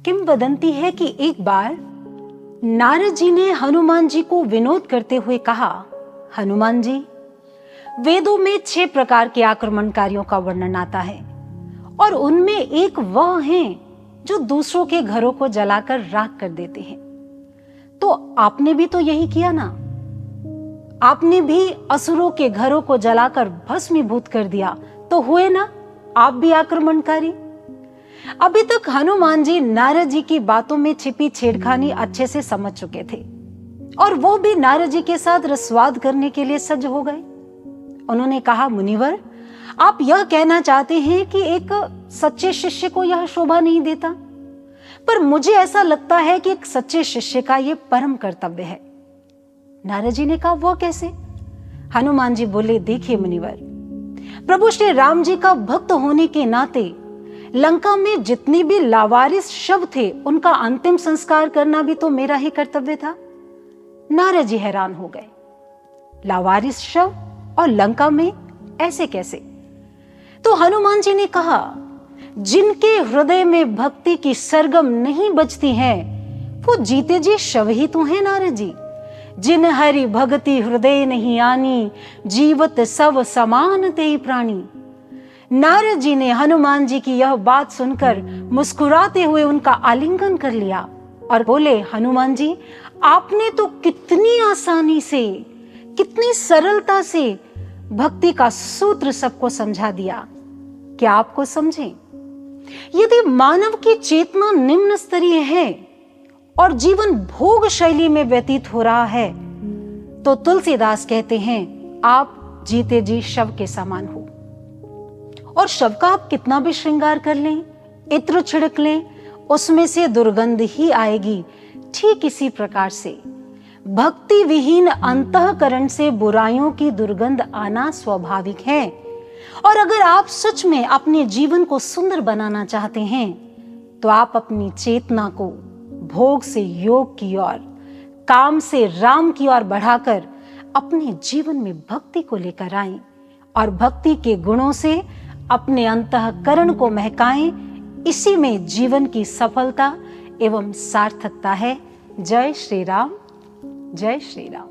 किंवदंती है कि एक बार नारद जी ने हनुमान जी को विनोद करते हुए कहा, हनुमान जी, वेदों में 6 प्रकार के आक्रमणकारियों का वर्णन आता है और उनमें एक वह हैं जो दूसरों के घरों को जलाकर राख कर देते हैं। तो आपने भी तो यही किया ना? आपने भी असुरों के घरों को जलाकर भस्मीभूत कर दिया, तो हुए ना आप भी आक्रमणकारी। अभी तक हनुमान जी नारद जी की बातों में छिपी छेड़खानी अच्छे से समझ चुके थे और वो भी नारद जी के साथ रसवाद करने के लिए सज्ज हो गए। उन्होंने कहा, मुनिवर, आप यह कहना चाहते हैं कि एक सच्चे शिष्य को यह शोभा नहीं देता, पर मुझे ऐसा लगता है कि एक सच्चे शिष्य का यह परम कर्तव्य है। नारद जी ने कहा, वो कैसे? हनुमान जी बोले, देखिए मुनिवर, प्रभु श्री राम जी का भक्त होने के नाते लंका में जितने भी लावारिस शव थे उनका अंतिम संस्कार करना भी तो मेरा ही कर्तव्य था। नारद जी हैरान हो गए, लावारिस शव और लंका में ऐसे कैसे? तो हनुमान जी ने कहा, जिनके हृदय में भक्ति की सरगम नहीं बजती है वो जीते जी शव ही तो है नारद जी। जिन हरि भगति हृदय नहीं आनी, जीवत सब समान ते प्राणी। नारद जी ने हनुमान जी की यह बात सुनकर मुस्कुराते हुए उनका आलिंगन कर लिया और बोले, हनुमान जी, आपने तो कितनी आसानी से, कितनी सरलता से भक्ति का सूत्र सबको समझा दिया। क्या आपको समझें? यदि मानव की चेतना निम्न स्तरीय है और जीवन भोग शैली में व्यतीत हो रहा है, तो तुलसीदास कहते हैं, आप जीते जी शव के समान हो। और शव का आप कितना भी श्रृंगार कर लें, इत्र छिड़क लें, उसमें से दुर्गंध ही आएगी। ठीक इसी प्रकार से भक्ति विहीन अंतःकरण से बुराइयों की दुर्गंध आना स्वाभाविक है। और अगर आप सच में अपने जीवन को सुंदर बनाना चाहते हैं तो आप अपनी चेतना को भोग से योग की ओर, काम से राम की ओर बढ़ाकर अपने जीवन में भक्ति को लेकर आएं और भक्ति के गुणों से अपने अंतःकरण को महकाएं। इसी में जीवन की सफलता एवं सार्थकता है। जय श्री राम, जय श्री राम।